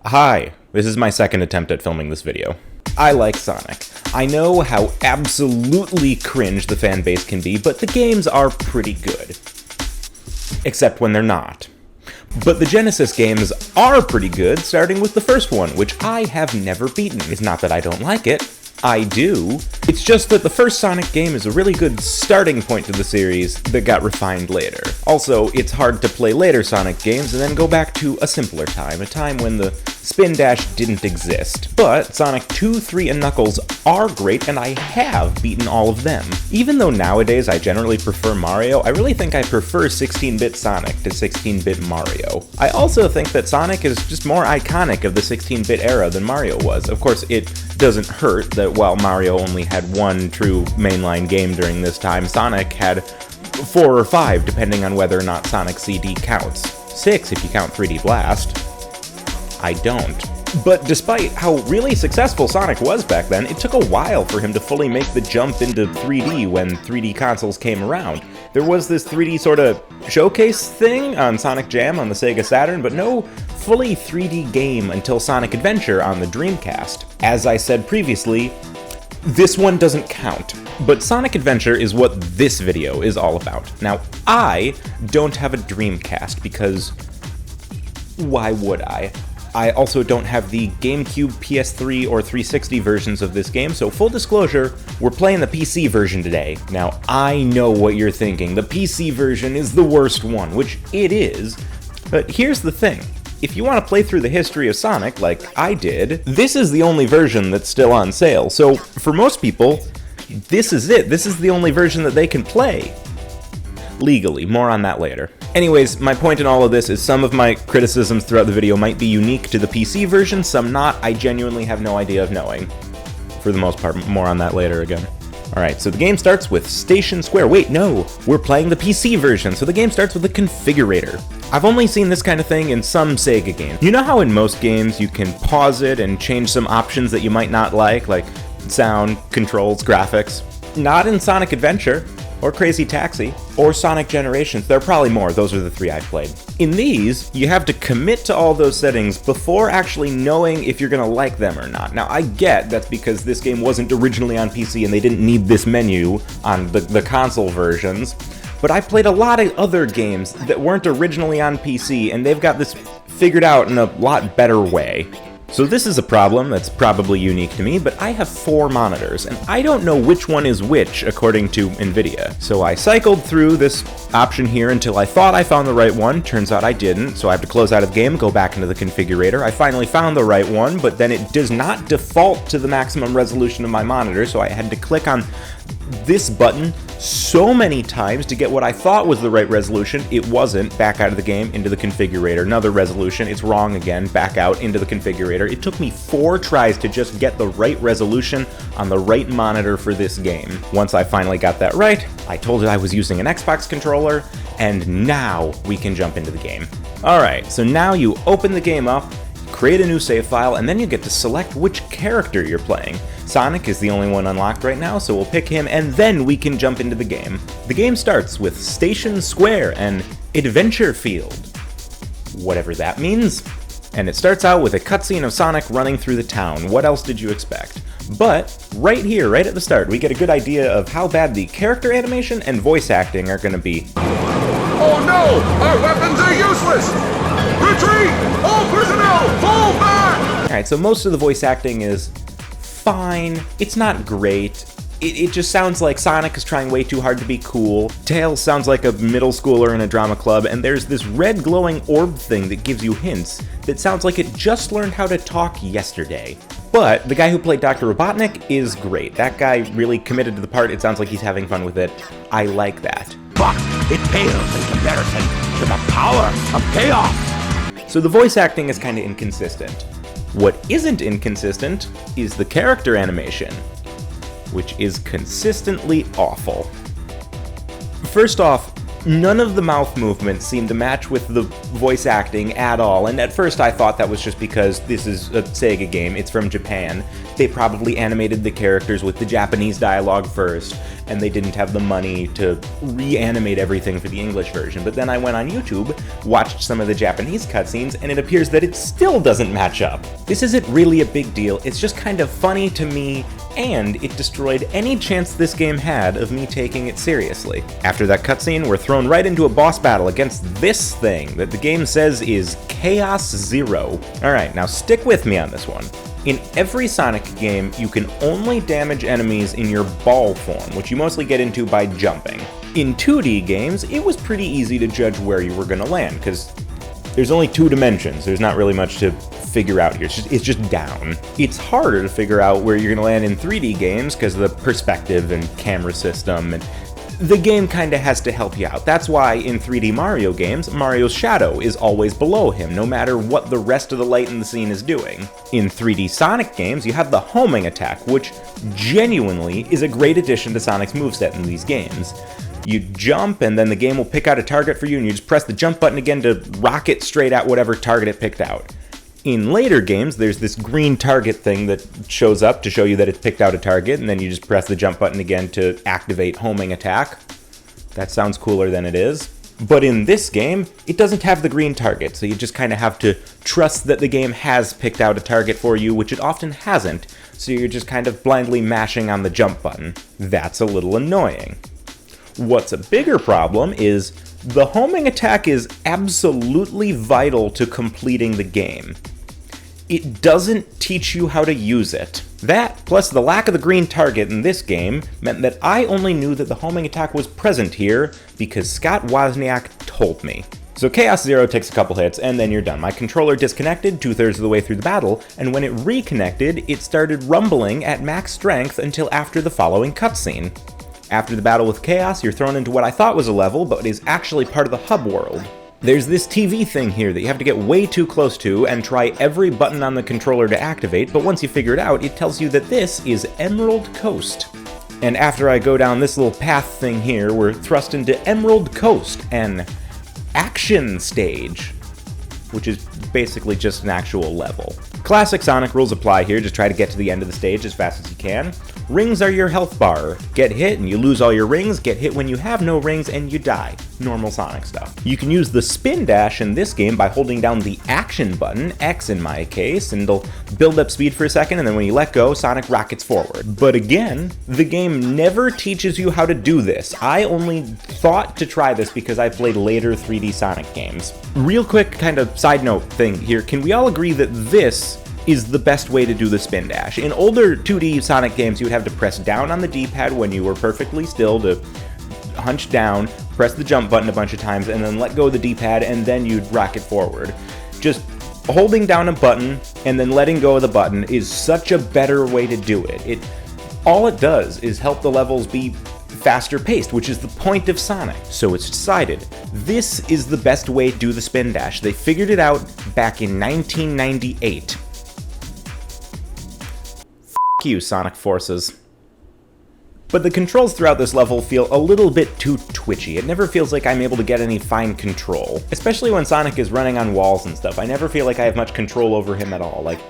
Hi, this is my second attempt at filming this video. I like Sonic. I know how absolutely cringe the fan base can be, but the games are pretty good. Except when they're not. But the Genesis games are pretty good, starting with the first one, which I have never beaten. It's not that I don't like it. I do. It's just that the first Sonic game is a really good starting point to the series that got refined later. Also, it's hard to play later Sonic games and then go back to a simpler time, a time when the spin dash didn't exist. But Sonic 2, 3, and Knuckles are great, and I have beaten all of them. Even though nowadays I generally prefer Mario, I really think I prefer 16-bit Sonic to 16-bit Mario. I also think that Sonic is just more iconic of the 16-bit era than Mario was. Of course, it doesn't hurt that while Mario only had one true mainline game during this time, Sonic had 4 or 5, depending on whether or not Sonic CD counts. 6 if you count 3D Blast. I don't. But despite how really successful Sonic was back then, it took a while for him to fully make the jump into 3D when 3D consoles came around. There was this 3D sort of showcase thing on Sonic Jam on the Sega Saturn, but no fully 3D game until Sonic Adventure on the Dreamcast. As I said previously, this one doesn't count, but Sonic Adventure is what this video is all about. Now, I don't have a Dreamcast because why would I? I also don't have the GameCube, PS3, or 360 versions of this game, so full disclosure, we're playing the PC version today. Now, I know what you're thinking. The PC version is the worst one, which it is, but here's the thing. If you want to play through the history of Sonic, like I did, this is the only version that's still on sale, so for most people, this is it. This is the only version that they can play. Legally. More on that later. Anyways, my point in all of this is some of my criticisms throughout the video might be unique to the PC version, some not. I genuinely have no idea of knowing. For the most part, more on that later again. Alright, so the game starts with Station Square. Wait, no! We're playing the PC version, so the game starts with a configurator. I've only seen this kind of thing in some Sega games. You know how in most games you can pause it and change some options that you might not like sound, controls, graphics? Not in Sonic Adventure, or Crazy Taxi, or Sonic Generations. There are probably more, those are the 3 I played. In these, you have to commit to all those settings before actually knowing if you're gonna like them or not. Now, I get that's because this game wasn't originally on PC and they didn't need this menu on the console versions, but I played a lot of other games that weren't originally on PC, and they've got this figured out in a lot better way. So this is a problem that's probably unique to me, but I have 4 monitors, and I don't know which one is which according to NVIDIA. So I cycled through this option here until I thought I found the right one. Turns out I didn't, so I have to close out of the game, go back into the configurator. I finally found the right one, but then it does not default to the maximum resolution of my monitor, so I had to click on this button so many times to get what I thought was the right resolution. It wasn't. Back out of the game, into the configurator. Another resolution. It's wrong again. Back out, into the configurator. It took me 4 tries to just get the right resolution on the right monitor for this game. Once I finally got that right, I told it I was using an Xbox controller, and now we can jump into the game. Alright, so now you open the game up, create a new save file, and then you get to select which character you're playing. Sonic is the only one unlocked right now, so we'll pick him, and then we can jump into the game. The game starts with Station Square and Adventure Field, whatever that means. And it starts out with a cutscene of Sonic running through the town. What else did you expect? But right here, right at the start, we get a good idea of how bad the character animation and voice acting are going to be. Oh no! Our weapons are useless! Retreat! All personnel, fall back! Alright, so most of the voice acting is fine. It's not great. It just sounds like Sonic is trying way too hard to be cool. Tails sounds like a middle schooler in a drama club, and there's this red glowing orb thing that gives you hints that sounds like it just learned how to talk yesterday. But the guy who played Dr. Robotnik is great. That guy really committed to the part. It sounds like he's having fun with it. I like that. But it pales in comparison to the power of chaos. So the voice acting is kind of inconsistent. What isn't inconsistent is the character animation, which is consistently awful. First off, None of the mouth movements seem to match with the voice acting at all, and at first I thought that was just because this is a Sega game, it's from Japan. They probably animated the characters with the Japanese dialogue first, and they didn't have the money to reanimate everything for the English version. But then I went on YouTube, watched some of the Japanese cutscenes, and it appears that it still doesn't match up. This isn't really a big deal, it's just kind of funny to me, and it destroyed any chance this game had of me taking it seriously. After that cutscene, we're thrown right into a boss battle against this thing that the game says is Chaos Zero. Alright, now stick with me on this one. In every Sonic game, you can only damage enemies in your ball form, which you mostly get into by jumping. In 2D games, it was pretty easy to judge where you were going to land, because there's only 2 dimensions, there's not really much to figure out here, it's just down. It's harder to figure out where you're going to land in 3D games, because of the perspective and camera system, and the game kinda has to help you out. That's why in 3D Mario games, Mario's shadow is always below him, no matter what the rest of the light in the scene is doing. In 3D Sonic games, you have the homing attack, which genuinely is a great addition to Sonic's moveset in these games. You jump, and then the game will pick out a target for you, and you just press the jump button again to rocket straight at whatever target it picked out. In later games, there's this green target thing that shows up to show you that it's picked out a target, and then you just press the jump button again to activate homing attack. That sounds cooler than it is. But in this game, it doesn't have the green target, so you just kind of have to trust that the game has picked out a target for you, which it often hasn't, so you're just kind of blindly mashing on the jump button. That's a little annoying. What's a bigger problem is the homing attack is absolutely vital to completing the game. It doesn't teach you how to use it. That, plus the lack of the green target in this game, meant that I only knew that the homing attack was present here because Scott Wozniak told me. So Chaos Zero takes a couple hits, and then you're done. My controller disconnected 2/3 of the way through the battle, and when it reconnected, it started rumbling at max strength until after the following cutscene. After the battle with Chaos, you're thrown into what I thought was a level, but is actually part of the hub world. There's this TV thing here that you have to get way too close to and try every button on the controller to activate, but once you figure it out, it tells you that this is Emerald Coast. And after I go down this little path thing here, we're thrust into Emerald Coast, an action stage, which is basically just an actual level. Classic Sonic rules apply here, just try to get to the end of the stage as fast as you can. Rings are your health bar. Get hit and you lose all your rings, get hit when you have no rings and you die. Normal Sonic stuff. You can use the spin dash in this game by holding down the action button, X in my case, and it'll build up speed for a second, and then when you let go, Sonic rockets forward. But again, the game never teaches you how to do this. I only thought to try this because I played later 3D Sonic games. Real quick kind of side note thing here, can we all agree that this is the best way to do the spin dash? In older 2D Sonic games, you would have to press down on the D-pad when you were perfectly still to hunch down, press the jump button a bunch of times, and then let go of the D-pad, and then you'd rocket forward. Just holding down a button and then letting go of the button is such a better way to do it. All it does is help the levels be faster paced, which is the point of Sonic. So it's decided, this is the best way to do the spin dash. They figured it out back in 1998. You, Sonic Forces. But the controls throughout this level feel a little bit too twitchy. It never feels like I'm able to get any fine control. Especially when Sonic is running on walls and stuff. I never feel like I have much control over him at all. Like,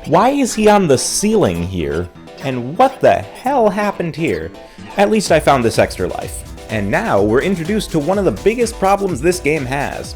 why is he on the ceiling here? And what the hell happened here? At least I found this extra life. And now we're introduced to one of the biggest problems this game has.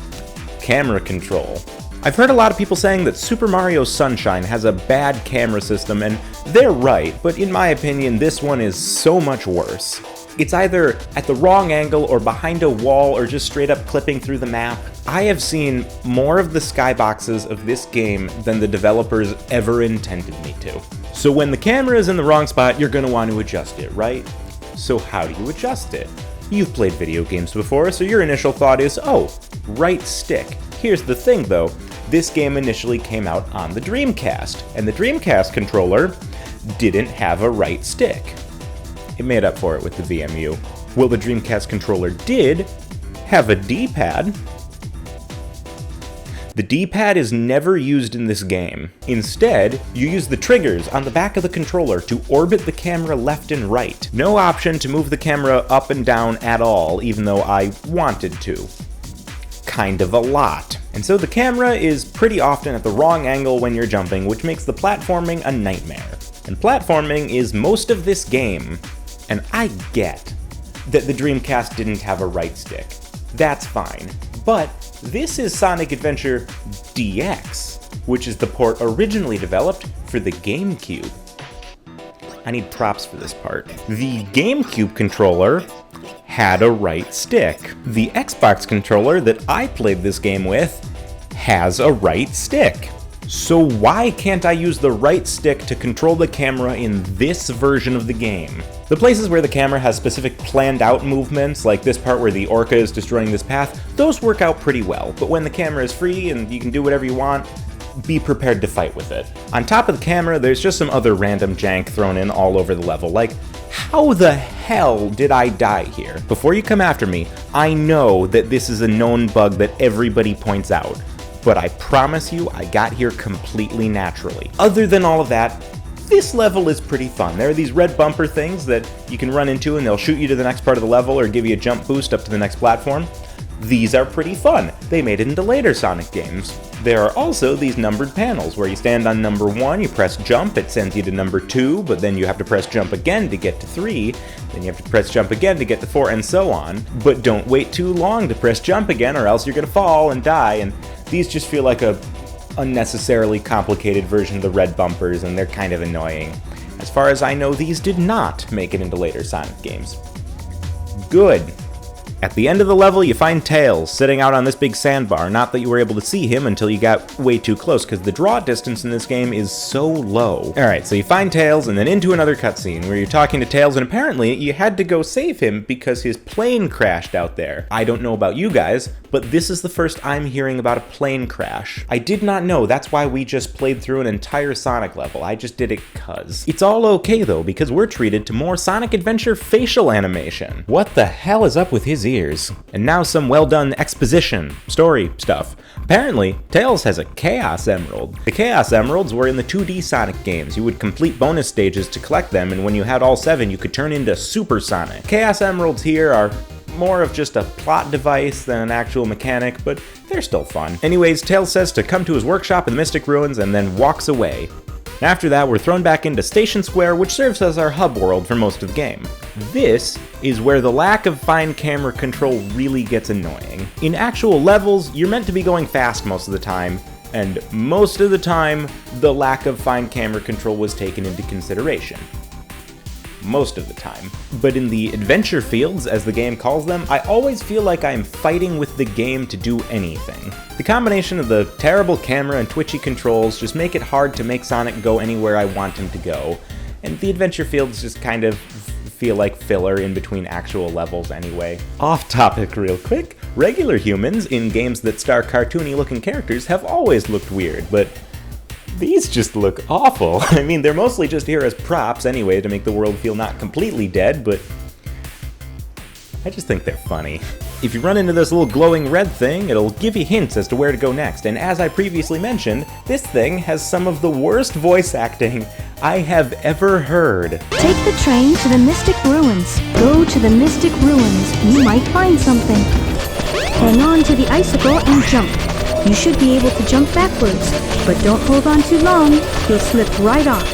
Camera control. I've heard a lot of people saying that Super Mario Sunshine has a bad camera system, and they're right, but in my opinion, this one is so much worse. It's either at the wrong angle or behind a wall or just straight up clipping through the map. I have seen more of the skyboxes of this game than the developers ever intended me to. So when the camera is in the wrong spot, you're going to want to adjust it, right? So how do you adjust it? You've played video games before, so your initial thought is, oh, right stick. Here's the thing though, this game initially came out on the Dreamcast, and the Dreamcast controller didn't have a right stick. It made up for it with the VMU. Well, the Dreamcast controller did have a D-pad. The D-pad is never used in this game. Instead, you use the triggers on the back of the controller to orbit the camera left and right. No option to move the camera up and down at all, even though I wanted to. Kind of a lot. And so the camera is pretty often at the wrong angle when you're jumping, which makes the platforming a nightmare. And platforming is most of this game. And I get that the Dreamcast didn't have a right stick. That's fine. But this is Sonic Adventure DX, which is the port originally developed for the GameCube. I need props for this part. The GameCube controller had a right stick. The Xbox controller that I played this game with has a right stick. So why can't I use the right stick to control the camera in this version of the game? The places where the camera has specific planned out movements, like this part where the orca is destroying this path, those work out pretty well, but when the camera is free and you can do whatever you want, be prepared to fight with it. On top of the camera, there's just some other random jank thrown in all over the level, like, how the hell did I die here? Before you come after me, I know that this is a known bug that everybody points out, but I promise you I got here completely naturally. Other than all of that, this level is pretty fun. There are these red bumper things that you can run into and they'll shoot you to the next part of the level or give you a jump boost up to the next platform. These are pretty fun. They made it into later Sonic games. There are also these numbered panels where you stand on number 1, you press jump, it sends you to number 2, but then you have to press jump again to get to 3, then you have to press jump again to get to 4, and so on. But don't wait too long to press jump again or else you're gonna fall and die, and these just feel like a unnecessarily complicated version of the red bumpers, and they're kind of annoying. As far as I know, these did not make it into later Sonic games. Good. At the end of the level, you find Tails sitting out on this big sandbar. Not that you were able to see him until you got way too close, because the draw distance in this game is so low. Alright, so you find Tails, and then into another cutscene where you're talking to Tails, and apparently you had to go save him because his plane crashed out there. I don't know about you guys, but this is the first I'm hearing about a plane crash. I did not know, that's why we just played through an entire Sonic level. I just did it cuz. It's all okay though, because we're treated to more Sonic Adventure facial animation. What the hell is up with his ears? And now some well-done exposition, story stuff. Apparently, Tails has a Chaos Emerald. The Chaos Emeralds were in the 2D Sonic games. You would complete bonus stages to collect them, and when you had all 7, you could turn into Super Sonic. Chaos Emeralds here are more of just a plot device than an actual mechanic, but they're still fun. Anyways, Tails says to come to his workshop in the Mystic Ruins and then walks away. After that, we're thrown back into Station Square, which serves as our hub world for most of the game. This is where the lack of fine camera control really gets annoying. In actual levels, you're meant to be going fast most of the time, and most of the time, the lack of fine camera control was taken into consideration. Most of the time. But in the adventure fields, as the game calls them, I always feel like I am fighting with the game to do anything. The combination of the terrible camera and twitchy controls just make it hard to make Sonic go anywhere I want him to go, and the adventure fields just kind of feel like filler in between actual levels anyway. Off topic real quick, regular humans in games that star cartoony looking characters have always looked weird, but these just look awful. I mean, they're mostly just here as props anyway to make the world feel not completely dead, but I just think they're funny. If you run into this little glowing red thing, it'll give you hints as to where to go next, and as I previously mentioned, this thing has some of the worst voice acting I have ever heard. Take the train to the Mystic Ruins. Go to the Mystic Ruins. You might find something. Hang on to the icicle and jump. You should be able to jump backwards, but don't hold on too long. You'll slip right off.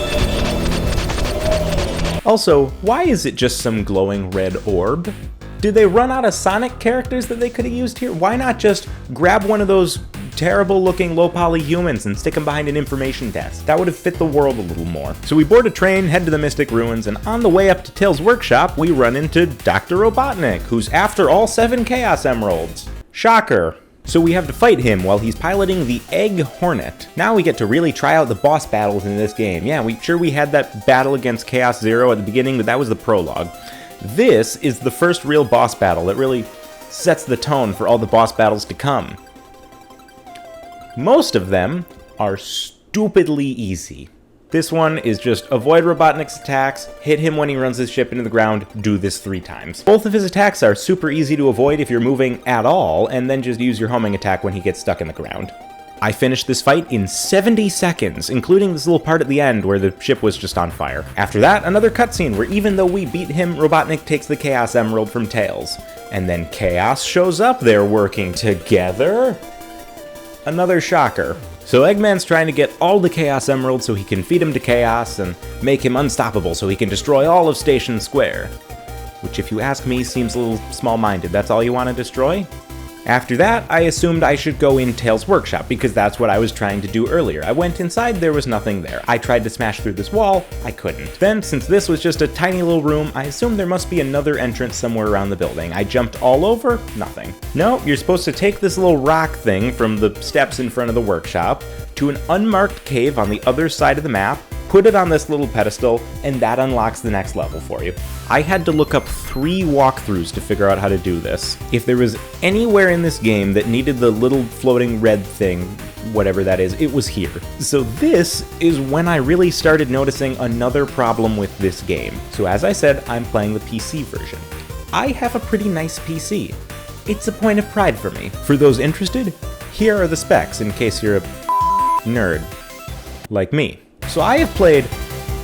Also, why is it just some glowing red orb? Did they run out of Sonic characters that they could have used here? Why not just grab one of those terrible looking low poly humans and stick them behind an information desk? That would have fit the world a little more. So we board a train, head to the Mystic Ruins, and on the way up to Tails' workshop, we run into Dr. Robotnik, who's after all 7 Chaos Emeralds. Shocker. So we have to fight him while he's piloting the Egg Hornet. Now we get to really try out the boss battles in this game. Yeah, we had that battle against Chaos Zero at the beginning, but that was the prologue. This is the first real boss battle that really sets the tone for all the boss battles to come. Most of them are stupidly easy. This one is just avoid Robotnik's attacks, hit him when he runs his ship into the ground, do this 3 times. Both of his attacks are super easy to avoid if you're moving at all, and then just use your homing attack when he gets stuck in the ground. I finished this fight in 70 seconds, including this little part at the end where the ship was just on fire. After that, another cutscene where even though we beat him, Robotnik takes the Chaos Emerald from Tails. And then Chaos shows up, they're working together? Another shocker. So Eggman's trying to get all the Chaos Emeralds so he can feed him to Chaos and make him unstoppable so he can destroy all of Station Square. Which, if you ask me, seems a little small-minded. That's all you want to destroy? After that, I assumed I should go in Tails' workshop, because that's what I was trying to do earlier. I went inside, there was nothing there. I tried to smash through this wall, I couldn't. Then, since this was just a tiny little room, I assumed there must be another entrance somewhere around the building. I jumped all over, nothing. No, you're supposed to take this little rock thing from the steps in front of the workshop to an unmarked cave on the other side of the map, put it on this little pedestal, and that unlocks the next level for you. I had to look up 3 walkthroughs to figure out how to do this. If there was anywhere in this game that needed the little floating red thing, whatever that is, it was here. So this is when I really started noticing another problem with this game. So as I said, I'm playing the PC version. I have a pretty nice PC. It's a point of pride for me. For those interested, here are the specs in case you're a nerd like me. So I have played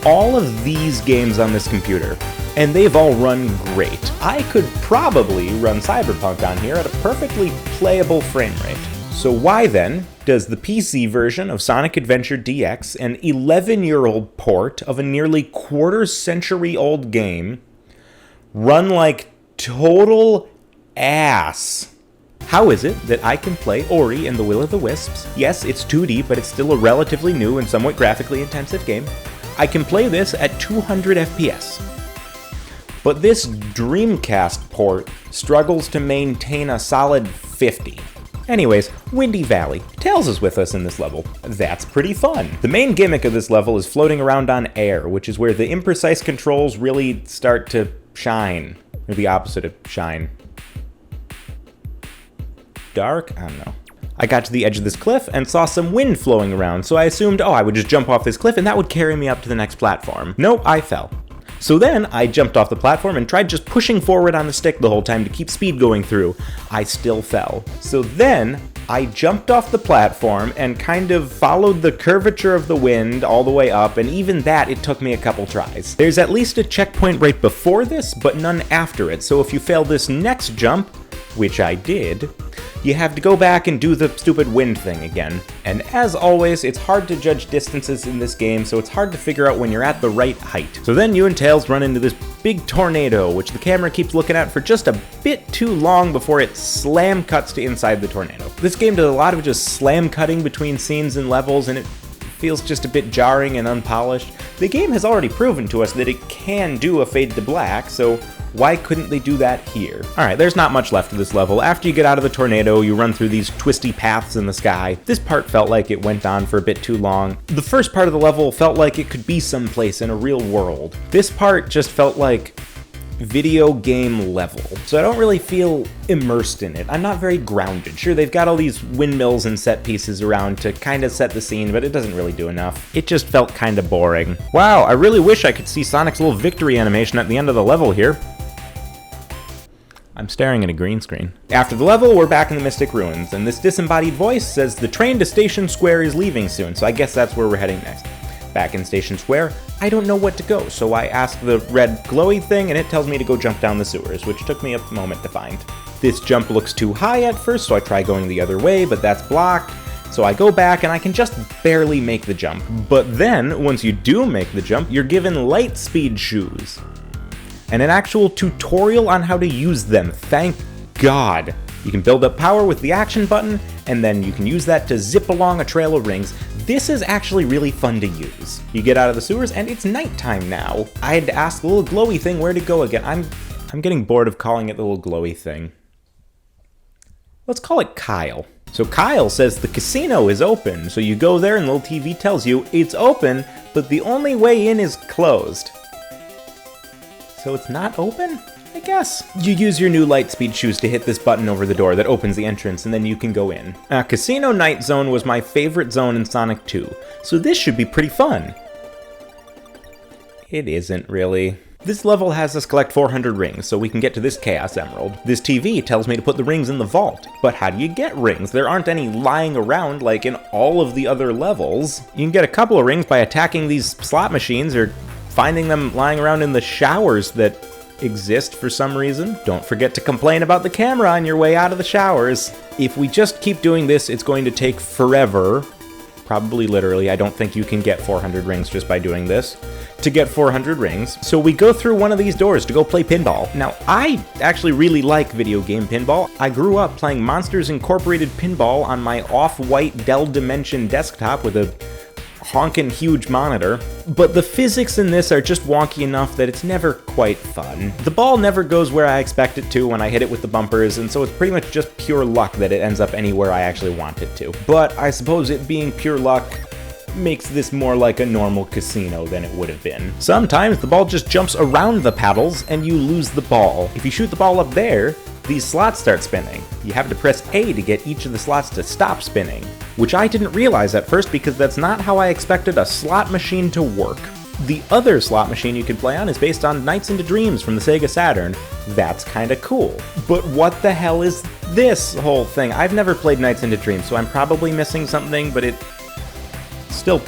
all of these games on this computer, and they've all run great. I could probably run Cyberpunk on here at a perfectly playable frame rate. So why then does the PC version of Sonic Adventure DX, an 11-year-old port of a nearly quarter-century-old game, run like total ass? How is it that I can play Ori and the Will of the Wisps? Yes, it's 2D, but it's still a relatively new and somewhat graphically intensive game. I can play this at 200 FPS. But this Dreamcast port struggles to maintain a solid 50. Anyways, Windy Valley. Tails is with us in this level. That's pretty fun. The main gimmick of this level is floating around on air, which is where the imprecise controls really start to shine. Or the opposite of shine. Dark? I don't know. I got to the edge of this cliff and saw some wind flowing around, so I assumed, I would just jump off this cliff and that would carry me up to the next platform. Nope, I fell. So then I jumped off the platform and tried just pushing forward on the stick the whole time to keep speed going through. I still fell. So then I jumped off the platform and kind of followed the curvature of the wind all the way up, and even that, it took me a couple tries. There's at least a checkpoint right before this, but none after it, so if you fail this next jump, which I did, you have to go back and do the stupid wind thing again. And as always, it's hard to judge distances in this game, so it's hard to figure out when you're at the right height. So then you and Tails run into this big tornado, which the camera keeps looking at for just a bit too long before it slam cuts to inside the tornado. This game does a lot of just slam cutting between scenes and levels, and it feels just a bit jarring and unpolished. The game has already proven to us that it can do a fade to black, so why couldn't they do that here? Alright, there's not much left of this level. After you get out of the tornado, you run through these twisty paths in the sky. This part felt like it went on for a bit too long. The first part of the level felt like it could be someplace in a real world. This part just felt like video game level. So I don't really feel immersed in it. I'm not very grounded. Sure, they've got all these windmills and set pieces around to kind of set the scene, but it doesn't really do enough. It just felt kind of boring. Wow, I really wish I could see Sonic's little victory animation at the end of the level here. I'm staring at a green screen. After the level, we're back in the Mystic Ruins, and this disembodied voice says the train to Station Square is leaving soon, so I guess that's where we're heading next. Back in Station Square, I don't know what to go, so I ask the red glowy thing, and it tells me to go jump down the sewers, which took me a moment to find. This jump looks too high at first, so I try going the other way, but that's blocked. So I go back, and I can just barely make the jump. But then, once you do make the jump, you're given light speed shoes. And an actual tutorial on how to use them, thank God. You can build up power with the action button, and then you can use that to zip along a trail of rings. This is actually really fun to use. You get out of the sewers, and it's nighttime now. I had to ask the little glowy thing where to go again. I'm getting bored of calling it the little glowy thing. Let's call it Kyle. So Kyle says the casino is open, so you go there and the little TV tells you it's open, but the only way in is closed. So it's not open? I guess. You use your new Lightspeed shoes to hit this button over the door that opens the entrance, and then you can go in. Casino Night Zone was my favorite zone in Sonic 2, so this should be pretty fun. It isn't really. This level has us collect 400 rings so we can get to this Chaos Emerald. This TV tells me to put the rings in the vault. But how do you get rings? There aren't any lying around like in all of the other levels. You can get a couple of rings by attacking these slot machines or finding them lying around in the showers that exist for some reason. Don't forget to complain about the camera on your way out of the showers. If we just keep doing this, it's going to take forever. Probably literally. I don't think you can get 400 rings just by doing this. To get 400 rings, so we go through one of these doors to go play pinball. Now, I actually really like video game pinball. I grew up playing Monsters Incorporated pinball on my off-white Dell Dimension desktop with a honkin' huge monitor, but the physics in this are just wonky enough that it's never quite fun. The ball never goes where I expect it to when I hit it with the bumpers, and so it's pretty much just pure luck that it ends up anywhere I actually want it to. But I suppose it being pure luck makes this more like a normal casino than it would have been. Sometimes the ball just jumps around the paddles and you lose the ball. If you shoot the ball up there, these slots start spinning. You have to press A to get each of the slots to stop spinning, which I didn't realize at first because that's not how I expected a slot machine to work. The other slot machine you can play on is based on Nights into Dreams from the Sega Saturn. That's kinda cool. But what the hell is this whole thing? I've never played Nights into Dreams, so I'm probably missing something, but it's still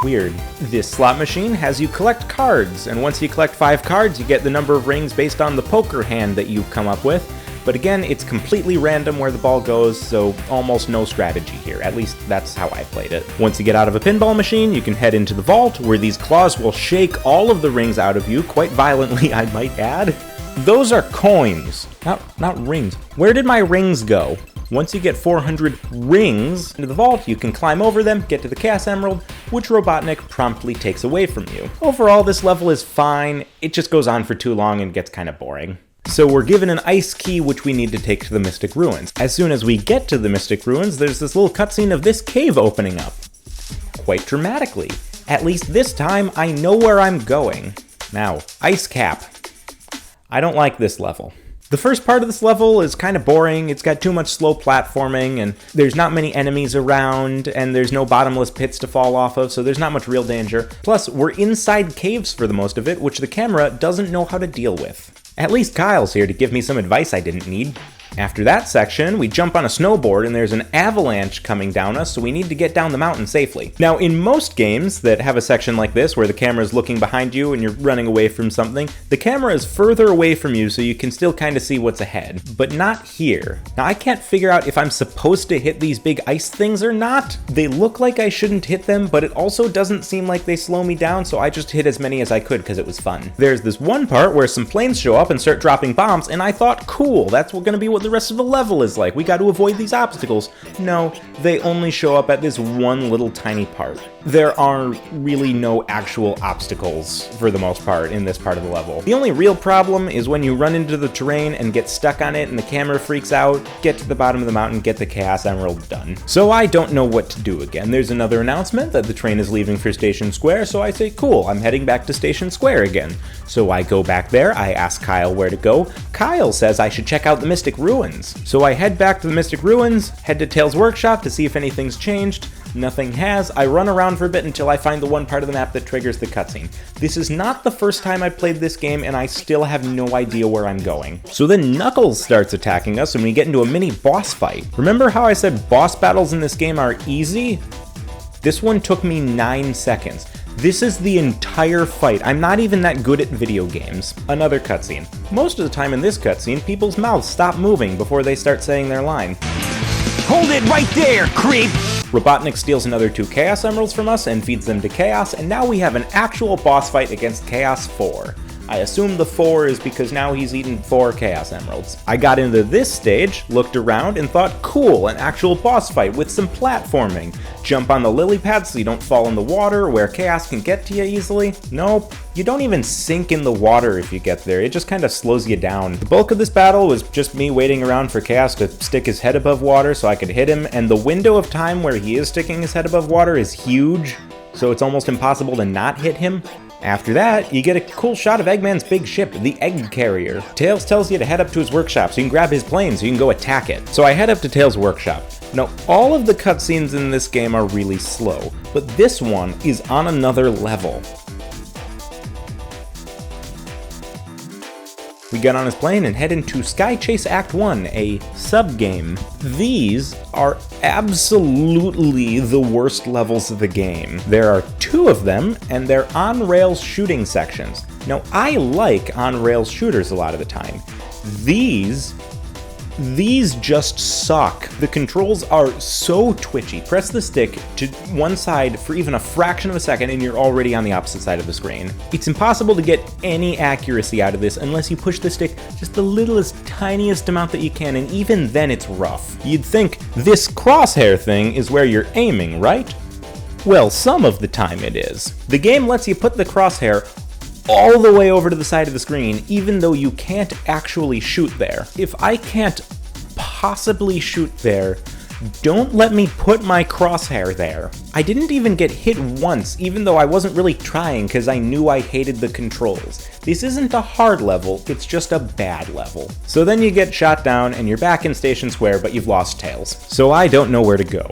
weird. This slot machine has you collect cards, and once you collect 5 cards, you get the number of rings based on the poker hand that you've come up with. But again, it's completely random where the ball goes, so almost no strategy here. At least that's how I played it. Once you get out of a pinball machine, you can head into the vault, where these claws will shake all of the rings out of you, quite violently, I might add. Those are coins, not rings. Where did my rings go? Once you get 400 rings into the vault, you can climb over them, get to the Chaos Emerald, which Robotnik promptly takes away from you. Overall, this level is fine. It just goes on for too long and gets kind of boring. So we're given an ice key which we need to take to the Mystic Ruins. As soon as we get to the Mystic Ruins, there's this little cutscene of this cave opening up. Quite dramatically. At least this time, I know where I'm going. Now, Icecap. I don't like this level. The first part of this level is kind of boring. It's got too much slow platforming, and there's not many enemies around, and there's no bottomless pits to fall off of, so there's not much real danger. Plus, we're inside caves for the most of it, which the camera doesn't know how to deal with. At least Kyle's here to give me some advice I didn't need. After that section, we jump on a snowboard and there's an avalanche coming down us, so we need to get down the mountain safely. Now, in most games that have a section like this where the camera is looking behind you and you're running away from something, the camera is further away from you so you can still kind of see what's ahead, but not here. Now, I can't figure out if I'm supposed to hit these big ice things or not. They look like I shouldn't hit them, but it also doesn't seem like they slow me down, so I just hit as many as I could because it was fun. There's this one part where some planes show up and start dropping bombs, and I thought, cool, that's gonna be what the rest of the level is like. We got to avoid these obstacles. No, they only show up at this one little tiny part. There are really no actual obstacles for the most part in this part of the level. The only real problem is when you run into the terrain and get stuck on it and the camera freaks out, get to the bottom of the mountain, get the Chaos Emerald done. So I don't know what to do again. There's another announcement that the train is leaving for Station Square, so I say, cool, I'm heading back to Station Square again. So I go back there, I ask Kyle where to go. Kyle says I should check out the Mystic Ruins. So I head back to the Mystic Ruins, head to Tails' workshop to see if anything's changed. Nothing has. I run around for a bit until I find the one part of the map that triggers the cutscene. This is not the first time I played this game, and I still have no idea where I'm going. So then Knuckles starts attacking us, and we get into a mini boss fight. Remember how I said boss battles in this game are easy? This one took me 9 seconds. This is the entire fight. I'm not even that good at video games. Another cutscene. Most of the time in this cutscene, people's mouths stop moving before they start saying their line. Hold it right there, creep! Robotnik steals another 2 Chaos Emeralds from us and feeds them to Chaos, and now we have an actual boss fight against Chaos 4. I assume the 4 is because now he's eaten 4 Chaos Emeralds. I got into this stage, looked around, and thought, cool, an actual boss fight with some platforming. Jump on the lily pad so you don't fall in the water where Chaos can get to you easily. Nope, you don't even sink in the water if you get there, it just kind of slows you down. The bulk of this battle was just me waiting around for Chaos to stick his head above water so I could hit him, and the window of time where he is sticking his head above water is huge, so it's almost impossible to not hit him. After that, you get a cool shot of Eggman's big ship, the Egg Carrier. Tails tells you to head up to his workshop so you can grab his plane so you can go attack it. So I head up to Tails' workshop. Now, all of the cutscenes in this game are really slow, but this one is on another level. We get on his plane and head into Sky Chase Act 1, a sub-game. These are absolutely the worst levels of the game. There are 2 of them, and they're on-rails shooting sections. Now, I like on-rails shooters a lot of the time. These just suck. The controls are so twitchy. Press the stick to one side for even a fraction of a second and you're already on the opposite side of the screen. It's impossible to get any accuracy out of this unless you push the stick just the littlest, tiniest amount that you can, and even then it's rough. You'd think this crosshair thing is where you're aiming, right? Well, some of the time it is. The game lets you put the crosshair all the way over to the side of the screen, even though you can't actually shoot there. If I can't possibly shoot there, don't let me put my crosshair there. I didn't even get hit once, even though I wasn't really trying because I knew I hated the controls. This isn't a hard level, it's just a bad level. So then you get shot down and you're back in Station Square, but you've lost Tails. So I don't know where to go.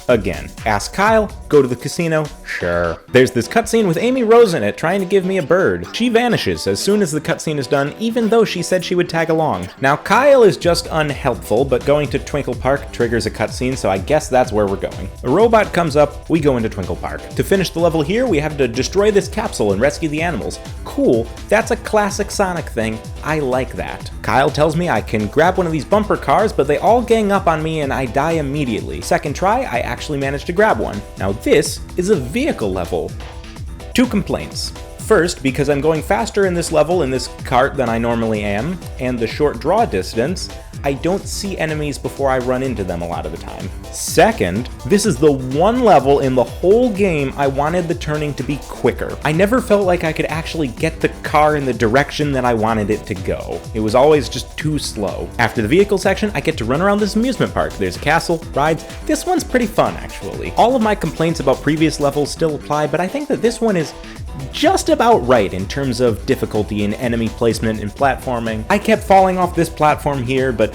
Again, ask Kyle, go to the casino, sure. There's this cutscene with Amy Rose in it trying to give me a bird. She vanishes as soon as the cutscene is done, even though she said she would tag along. Now Kyle is just unhelpful, but going to Twinkle Park triggers a cutscene, so I guess that's where we're going. A robot comes up, we go into Twinkle Park. To finish the level here, we have to destroy this capsule and rescue the animals. Cool, that's a classic Sonic thing. I like that. Kyle tells me I can grab one of these bumper cars, but they all gang up on me and I die immediately. Second try, I actually managed to grab one. Now this is a vehicle level. 2 complaints. First, because I'm going faster in this level in this cart than I normally am, and the short draw distance, I don't see enemies before I run into them a lot of the time. Second, this is the one level in the whole game I wanted the turning to be quicker. I never felt like I could actually get the car in the direction that I wanted it to go. It was always just too slow. After the vehicle section, I get to run around this amusement park. There's a castle, rides. This one's pretty fun, actually. All of my complaints about previous levels still apply, but I think that this one is just about right in terms of difficulty in enemy placement and platforming. I kept falling off this platform here, but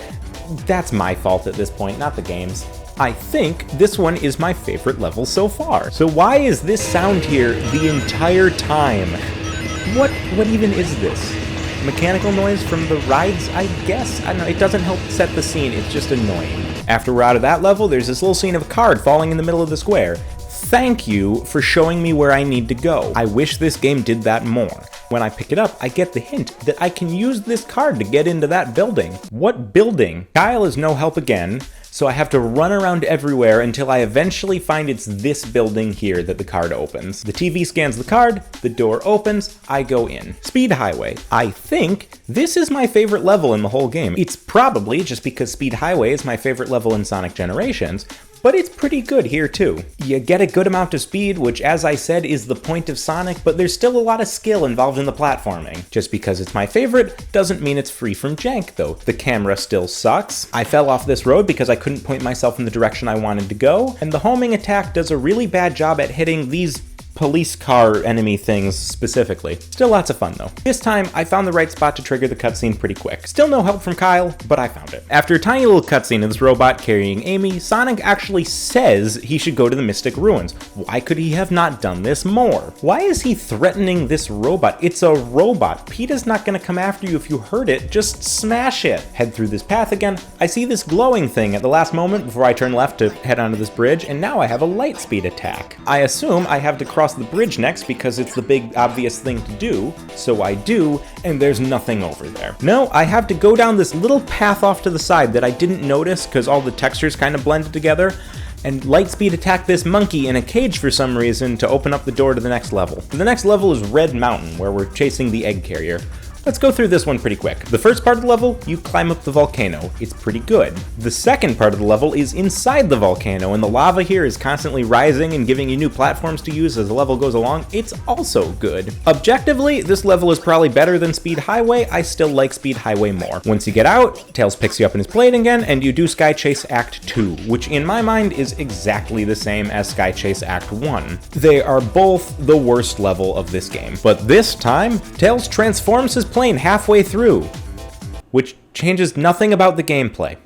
that's my fault at this point, not the game's. I think this one is my favorite level so far. So why is this sound here the entire time? What even is this? Mechanical noise from the rides, I guess? I don't know, it doesn't help set the scene, it's just annoying. After we're out of that level, there's this little scene of a card falling in the middle of the square. Thank you for showing me where I need to go. I wish this game did that more. When I pick it up, I get the hint that I can use this card to get into that building. What building? Kyle is no help again, so I have to run around everywhere until I eventually find it's this building here that the card opens. The TV scans the card, the door opens, I go in. Speed Highway. I think this is my favorite level in the whole game. It's probably just because Speed Highway is my favorite level in Sonic Generations, but it's pretty good here too. You get a good amount of speed, which as I said is the point of Sonic, but there's still a lot of skill involved in the platforming. Just because it's my favorite doesn't mean it's free from jank though. The camera still sucks. I fell off this road because I couldn't point myself in the direction I wanted to go, and the homing attack does a really bad job at hitting these police car enemy things specifically. Still lots of fun though. This time, I found the right spot to trigger the cutscene pretty quick. Still no help from Kyle, but I found it. After a tiny little cutscene of this robot carrying Amy, Sonic actually says he should go to the Mystic Ruins. Why could he have not done this more? Why is he threatening this robot? It's a robot. PETA's not gonna come after you if you hurt it, just smash it. Head through this path again. I see this glowing thing at the last moment before I turn left to head onto this bridge, and now I have a light speed attack. I assume I have to cross the bridge next because it's the big obvious thing to do, so I do, and there's nothing over there. No, I have to go down this little path off to the side that I didn't notice because all the textures kind of blended together, and lightspeed attack this monkey in a cage for some reason to open up the door to the next level. The next level is Red Mountain, where we're chasing the egg carrier. Let's go through this one pretty quick. The first part of the level, you climb up the volcano. It's pretty good. The second part of the level is inside the volcano, and the lava here is constantly rising and giving you new platforms to use as the level goes along. It's also good. Objectively, this level is probably better than Speed Highway. I still like Speed Highway more. Once you get out, Tails picks you up in his plane again, and you do Sky Chase Act 2, which in my mind is exactly the same as Sky Chase Act 1. They are both the worst level of this game. But this time, Tails transforms his plane halfway through, which changes nothing about the gameplay.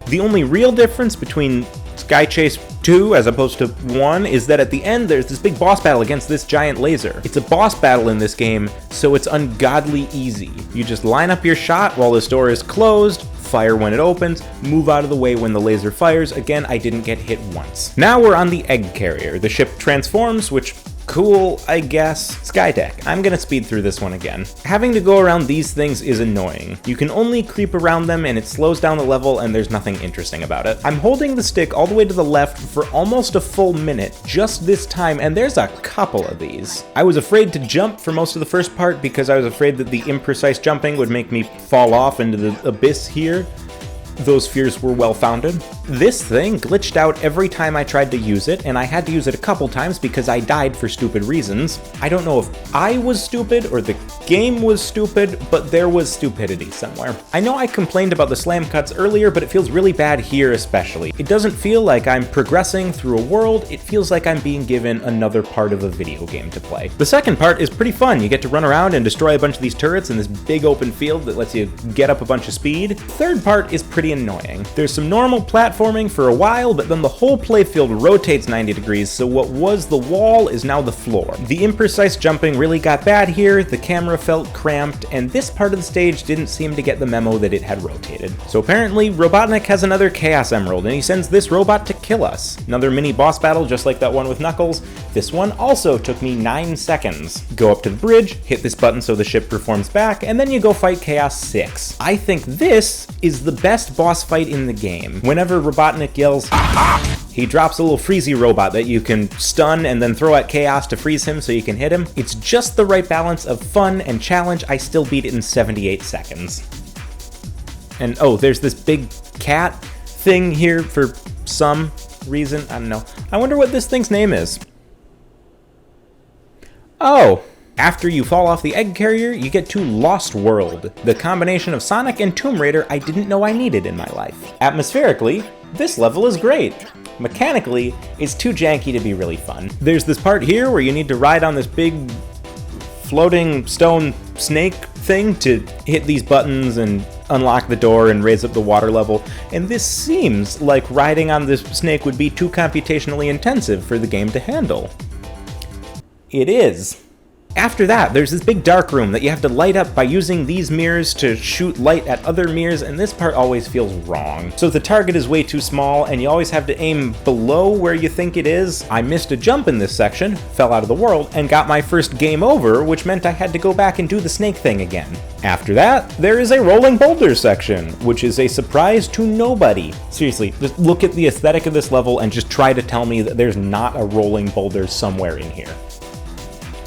The only real difference between Sky Chase 2 as opposed to 1 is that at the end there's this big boss battle against this giant laser. It's a boss battle in this game, so it's ungodly easy. You just line up your shot while this door is closed, fire when it opens, move out of the way when the laser fires. Again, I didn't get hit once. Now we're on the egg carrier. The ship transforms, which cool, I guess. Skydeck. I'm gonna speed through this one again. Having to go around these things is annoying. You can only creep around them and it slows down the level and there's nothing interesting about it. I'm holding the stick all the way to the left for almost a full minute just this time, and there's a couple of these. I was afraid to jump for most of the first part because I was afraid that the imprecise jumping would make me fall off into the abyss here. Those fears were well-founded. This thing glitched out every time I tried to use it, and I had to use it a couple times because I died for stupid reasons. I don't know if I was stupid or the game was stupid, but there was stupidity somewhere. I know I complained about the slam cuts earlier, but it feels really bad here especially. It doesn't feel like I'm progressing through a world, it feels like I'm being given another part of a video game to play. The second part is pretty fun. You get to run around and destroy a bunch of these turrets in this big open field that lets you get up a bunch of speed. Third part is pretty annoying. There's some normal platforming for a while, but then the whole playfield rotates 90 degrees, so what was the wall is now the floor. The imprecise jumping really got bad here, the camera felt cramped, and this part of the stage didn't seem to get the memo that it had rotated. So apparently, Robotnik has another Chaos Emerald, and he sends this robot to kill us. Another mini boss battle, just like that one with Knuckles. This one also took me 9 seconds. Go up to the bridge, hit this button so the ship performs back, and then you go fight Chaos 6. I think this is the best boss fight in the game. Whenever Robotnik yells, "Aha!" he drops a little freezy robot that you can stun and then throw at Chaos to freeze him so you can hit him. It's just the right balance of fun and challenge. I still beat it in 78 seconds. And oh, there's this big cat thing here for some reason. I don't know. I wonder what this thing's name is. Oh! After you fall off the egg carrier, you get to Lost World, the combination of Sonic and Tomb Raider I didn't know I needed in my life. Atmospherically, this level is great. Mechanically, it's too janky to be really fun. There's this part here where you need to ride on this big floating stone snake thing to hit these buttons and unlock the door and raise up the water level, and this seems like riding on this snake would be too computationally intensive for the game to handle. It is. After that, there's this big dark room that you have to light up by using these mirrors to shoot light at other mirrors, and this part always feels wrong. So the target is way too small, and you always have to aim below where you think it is. I missed a jump in this section, fell out of the world, and got my first game over, which meant I had to go back and do the snake thing again. After that, there is a rolling boulder section, which is a surprise to nobody. Seriously, just look at the aesthetic of this level and just try to tell me that there's not a rolling boulder somewhere in here.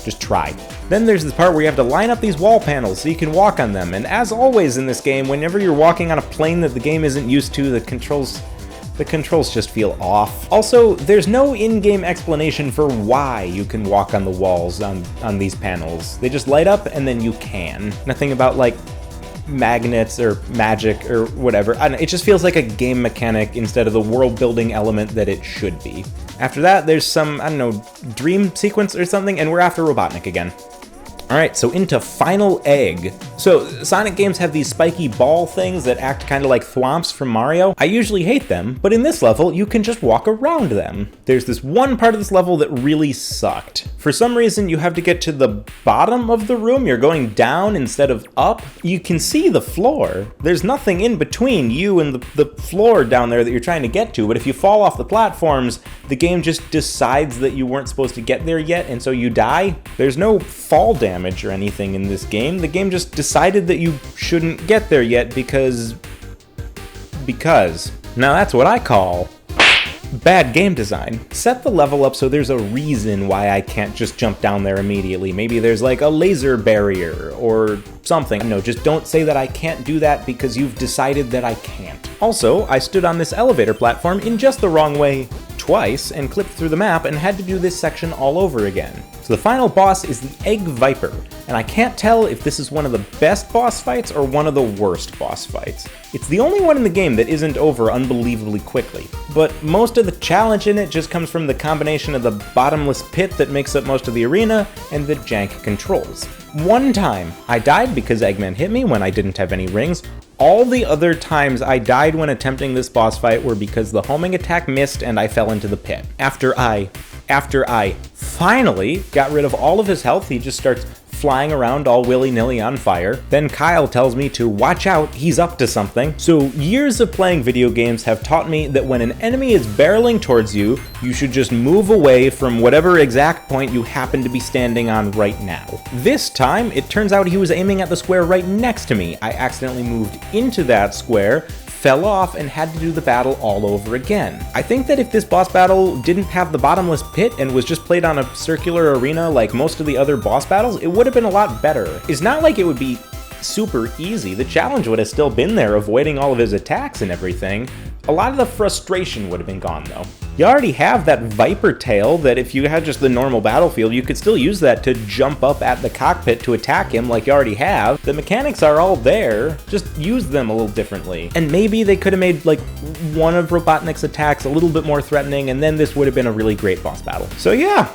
Just try. Then there's this part where you have to line up these wall panels so you can walk on them, and as always in this game, whenever you're walking on a plane that the game isn't used to, the controls just feel off. Also, there's no in-game explanation for why you can walk on the walls on these panels. They just light up and then you can. Nothing about like magnets or magic or whatever. I don't know, it just feels like a game mechanic instead of the world-building element that it should be. After that, there's some, I don't know, dream sequence or something, and we're after Robotnik again. Alright, so into Final Egg. So, Sonic games have these spiky ball things that act kind of like thwomps from Mario. I usually hate them, but in this level, you can just walk around them. There's this one part of this level that really sucked. For some reason, you have to get to the bottom of the room. You're going down instead of up. You can see the floor. There's nothing in between you and the floor down there that you're trying to get to, but if you fall off the platforms, the game just decides that you weren't supposed to get there yet, and so you die. There's no fall damage or anything in this game. The game just decided that you shouldn't get there yet because. Now that's what I call bad game design. Set the level up so there's a reason why I can't just jump down there immediately. Maybe there's like a laser barrier or something. No, just don't say that I can't do that because you've decided that I can't. Also, I stood on this elevator platform in just the wrong way twice and clipped through the map and had to do this section all over again. So the final boss is the Egg Viper, and I can't tell if this is one of the best boss fights or one of the worst boss fights. It's the only one in the game that isn't over unbelievably quickly, but most of the challenge in it just comes from the combination of the bottomless pit that makes up most of the arena and the jank controls. One time, I died because Eggman hit me when I didn't have any rings. All the other times I died when attempting this boss fight were because the homing attack missed and I fell into the pit. After I finally got rid of all of his health, he just starts flying around all willy-nilly on fire. Then Kyle tells me to watch out, he's up to something. So years of playing video games have taught me that when an enemy is barreling towards you, you should just move away from whatever exact point you happen to be standing on right now. This time, it turns out he was aiming at the square right next to me. I accidentally moved into that square, fell off, and had to do the battle all over again. I think that if this boss battle didn't have the bottomless pit and was just played on a circular arena like most of the other boss battles, it would have been a lot better. It's not like it would be super easy. The challenge would have still been there, avoiding all of his attacks and everything. A lot of the frustration would have been gone though. You already have that Viper tail that if you had just the normal battlefield, you could still use that to jump up at the cockpit to attack him like you already have. The mechanics are all there, just use them a little differently. And maybe they could have made like one of Robotnik's attacks a little bit more threatening, and then this would have been a really great boss battle. So yeah,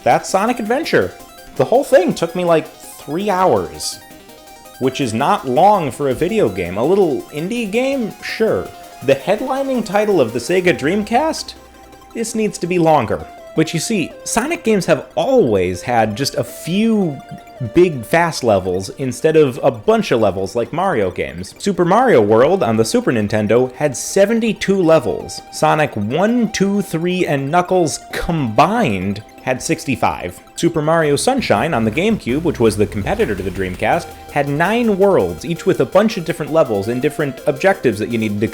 that's Sonic Adventure. The whole thing took me like 3 hours, which is not long for a video game. A little indie game? Sure. The headlining title of the Sega Dreamcast? This needs to be longer. But you see, Sonic games have always had just a few big fast levels instead of a bunch of levels like Mario games. Super Mario World on the Super Nintendo had 72 levels. Sonic 1, 2, 3, and Knuckles combined had 65. Super Mario Sunshine on the GameCube, which was the competitor to the Dreamcast, had 9 worlds, each with a bunch of different levels and different objectives that you needed to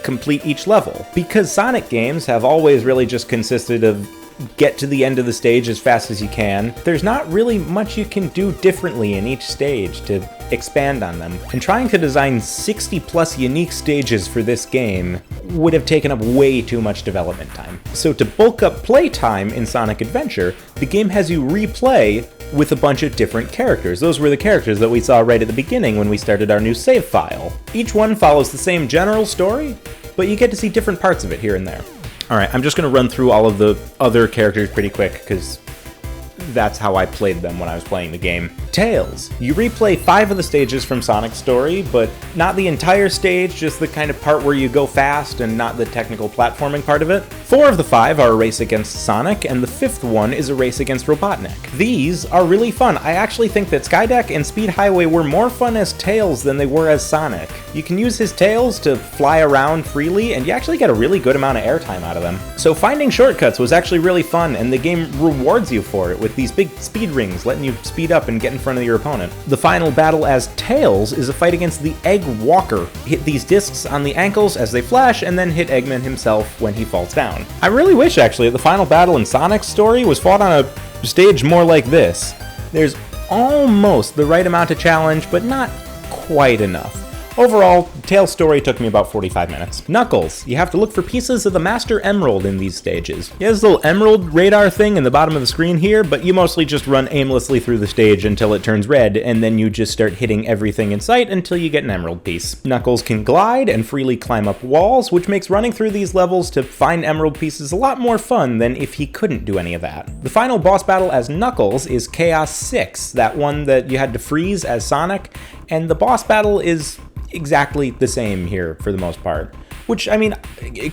complete each level. Because Sonic games have always really just consisted of get to the end of the stage as fast as you can, there's not really much you can do differently in each stage to expand on them. And trying to design 60 plus unique stages for this game would have taken up way too much development time. So to bulk up playtime in Sonic Adventure, the game has you replay with a bunch of different characters. Those were the characters that we saw right at the beginning when we started our new save file. Each one follows the same general story, but you get to see different parts of it here and there. Alright, I'm just going to run through all of the other characters pretty quick, because that's how I played them when I was playing the game. Tails. You replay 5 of the stages from Sonic's story, but not the entire stage, just the kind of part where you go fast and not the technical platforming part of it. 4 of the 5 are a race against Sonic, and the 5th one is a race against Robotnik. These are really fun. I actually think that Skydeck and Speed Highway were more fun as Tails than they were as Sonic. You can use his tails to fly around freely, and you actually get a really good amount of airtime out of them. So finding shortcuts was actually really fun, and the game rewards you for it with these big speed rings, letting you speed up and get in front of your opponent. The final battle as Tails is a fight against the Egg Walker. Hit these discs on the ankles as they flash, and then hit Eggman himself when he falls down. I really wish, actually, that the final battle in Sonic's story was fought on a stage more like this. There's almost the right amount of challenge, but not quite enough. Overall, Tails' story took me about 45 minutes. Knuckles. You have to look for pieces of the Master Emerald in these stages. He has this little emerald radar thing in the bottom of the screen here, but you mostly just run aimlessly through the stage until it turns red, and then you just start hitting everything in sight until you get an emerald piece. Knuckles can glide and freely climb up walls, which makes running through these levels to find emerald pieces a lot more fun than if he couldn't do any of that. The final boss battle as Knuckles is Chaos 6, that one that you had to freeze as Sonic, and the boss battle is exactly the same here for the most part. Which, I mean,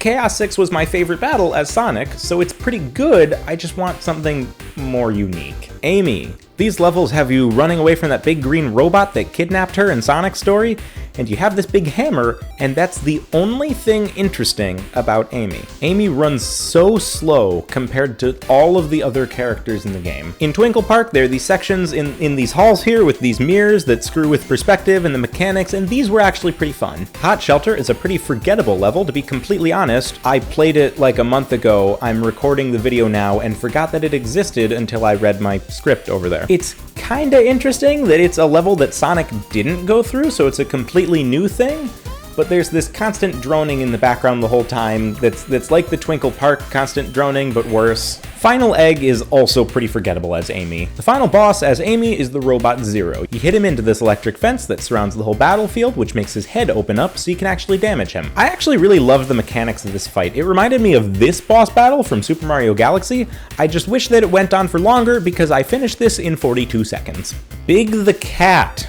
Chaos 6 was my favorite battle as Sonic, so it's pretty good, I just want something more unique. Amy. These levels have you running away from that big green robot that kidnapped her in Sonic's story, and you have this big hammer, and that's the only thing interesting about Amy. Amy runs so slow compared to all of the other characters in the game. In Twinkle Park, there are these sections in these halls here with these mirrors that screw with perspective and the mechanics, and these were actually pretty fun. Hot Shelter is a pretty forgettable level, to be completely honest. I played it like a month ago, I'm recording the video now, and forgot that it existed until I read my script over there. It's kinda interesting that it's a level that Sonic didn't go through, so it's a completely new thing, but there's this constant droning in the background the whole time that's like the Twinkle Park constant droning, but worse. Final Egg is also pretty forgettable as Amy. The final boss as Amy is the Robot Zero. You hit him into this electric fence that surrounds the whole battlefield, which makes his head open up so you can actually damage him. I actually really loved the mechanics of this fight. It reminded me of this boss battle from Super Mario Galaxy. I just wish that it went on for longer because I finished this in 42 seconds. Big the Cat.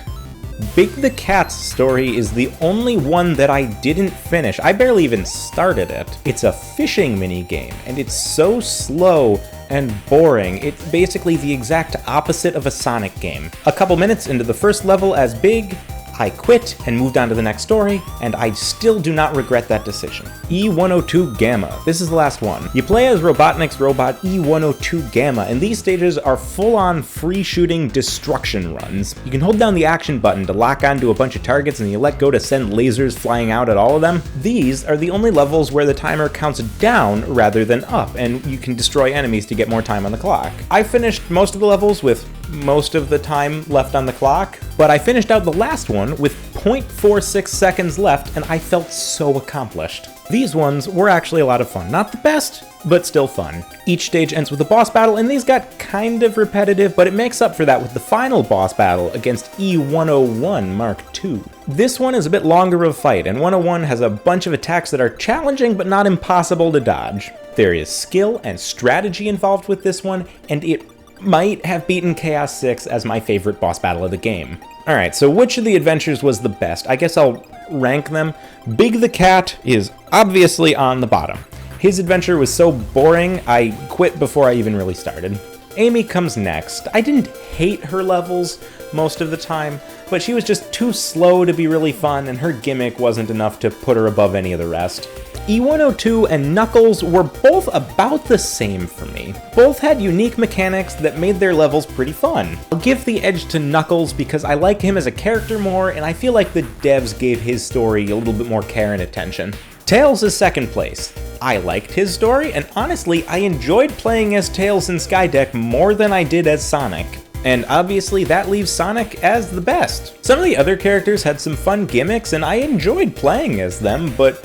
Big the Cat's story is the only one that I didn't finish. I barely even started it. It's a fishing minigame, and it's so slow and boring. It's basically the exact opposite of a Sonic game. A couple minutes into the first level as Big, I quit and moved on to the next story, and I still do not regret that decision. E102 Gamma. This is the last one. You play as Robotnik's robot E102 Gamma, and these stages are full-on free-shooting destruction runs. You can hold down the action button to lock onto a bunch of targets, and you let go to send lasers flying out at all of them. These are the only levels where the timer counts down rather than up, and you can destroy enemies to get more time on the clock. I finished most of the levels with most of the time left on the clock, but I finished out the last one with 0.46 seconds left, and I felt so accomplished. These ones were actually a lot of fun. Not the best, but still fun. Each stage ends with a boss battle, and these got kind of repetitive, but it makes up for that with the final boss battle against E101 Mark II. This one is a bit longer of a fight, and 101 has a bunch of attacks that are challenging but not impossible to dodge. There is skill and strategy involved with this one, and it might have beaten Chaos 6 as my favorite boss battle of the game. Alright, so which of the adventures was the best? I guess I'll rank them. Big the Cat is obviously on the bottom. His adventure was so boring, I quit before I even really started. Amy comes next. I didn't hate her levels most of the time, but she was just too slow to be really fun, and her gimmick wasn't enough to put her above any of the rest. E102 and Knuckles were both about the same for me. Both had unique mechanics that made their levels pretty fun. I'll give the edge to Knuckles because I like him as a character more, and I feel like the devs gave his story a little bit more care and attention. Tails is second place. I liked his story, and honestly, I enjoyed playing as Tails in Skydeck more than I did as Sonic. And obviously that leaves Sonic as the best. Some of the other characters had some fun gimmicks, and I enjoyed playing as them, but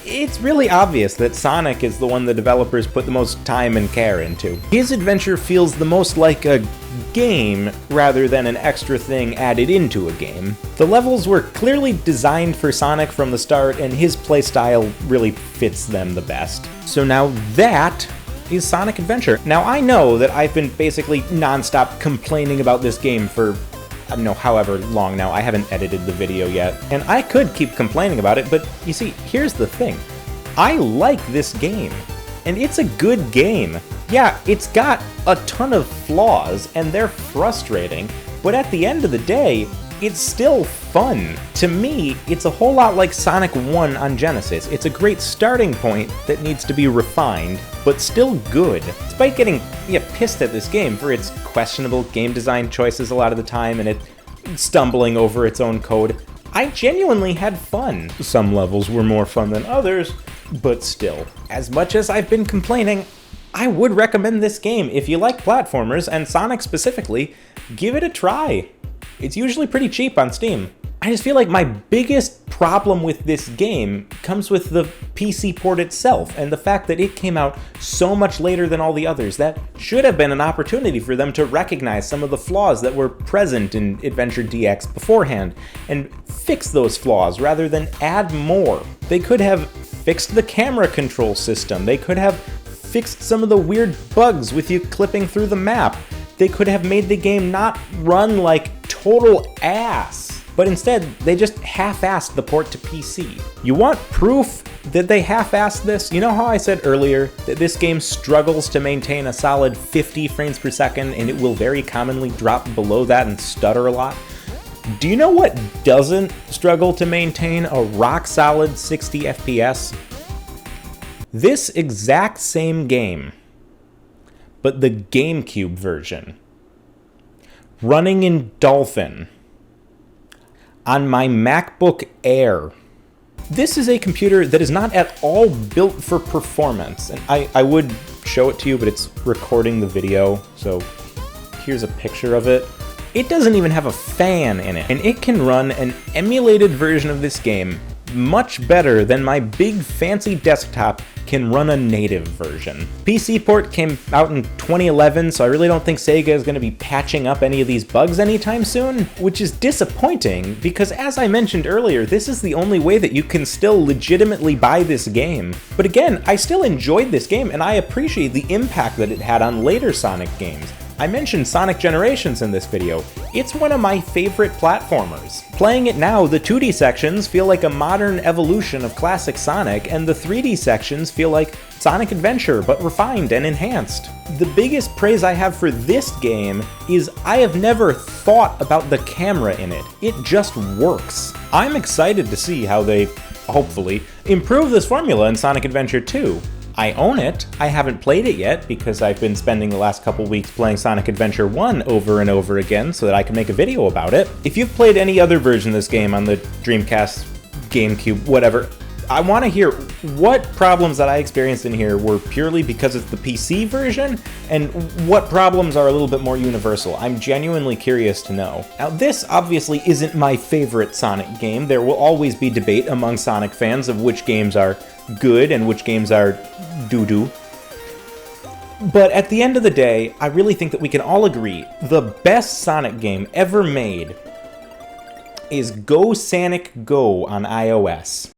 it's really obvious that Sonic is the one the developers put the most time and care into. His adventure feels the most like a game rather than an extra thing added into a game. The levels were clearly designed for Sonic from the start, and his playstyle really fits them the best. So now that is Sonic Adventure. Now I know that I've been basically non-stop complaining about this game for I don't know, however long now. I haven't edited the video yet, and I could keep complaining about it, but you see, here's the thing. I like this game, and it's a good game. Yeah, it's got a ton of flaws, and they're frustrating, but at the end of the day, it's still fun. To me, it's a whole lot like Sonic 1 on Genesis. It's a great starting point that needs to be refined, but still good. Despite getting pissed at this game for its questionable game design choices a lot of the time and it stumbling over its own code, I genuinely had fun. Some levels were more fun than others, but still. As much as I've been complaining, I would recommend this game. If you like platformers, and Sonic specifically, give it a try. It's usually pretty cheap on Steam. I just feel like my biggest problem with this game comes with the PC port itself and the fact that it came out so much later than all the others. That should have been an opportunity for them to recognize some of the flaws that were present in Adventure DX beforehand and fix those flaws rather than add more. They could have fixed the camera control system. They could have fixed some of the weird bugs with you clipping through the map. They could have made the game not run like total ass, but instead they just half-assed the port to PC. You want proof that they half-assed this? You know how I said earlier that this game struggles to maintain a solid 50 frames per second and it will very commonly drop below that and stutter a lot? Do you know what doesn't struggle to maintain a rock-solid 60 FPS? This exact same game, but the GameCube version, running in Dolphin on my MacBook Air. This is a computer that is not at all built for performance, and I would show it to you, but it's recording the video, so here's a picture of it. It doesn't even have a fan in it, and it can run an emulated version of this game much better than my big fancy desktop can run a native version. PC port came out in 2011, so I really don't think Sega is going to be patching up any of these bugs anytime soon, which is disappointing because, as I mentioned earlier, this is the only way that you can still legitimately buy this game. But again, I still enjoyed this game and I appreciate the impact that it had on later Sonic games. I mentioned Sonic Generations in this video. It's one of my favorite platformers. Playing it now, the 2D sections feel like a modern evolution of classic Sonic, and the 3D sections feel like Sonic Adventure, but refined and enhanced. The biggest praise I have for this game is I have never thought about the camera in it. It just works. I'm excited to see how they, hopefully, improve this formula in Sonic Adventure 2. I own it. I haven't played it yet because I've been spending the last couple weeks playing Sonic Adventure 1 over and over again so that I can make a video about it. If you've played any other version of this game on the Dreamcast, GameCube, whatever, I want to hear what problems that I experienced in here were purely because of the PC version and what problems are a little bit more universal. I'm genuinely curious to know. Now, this obviously isn't my favorite Sonic game. There will always be debate among Sonic fans of which games are good and which games are doo-doo. But at the end of the day, I really think that we can all agree the best Sonic game ever made is Go Sonic Go on iOS.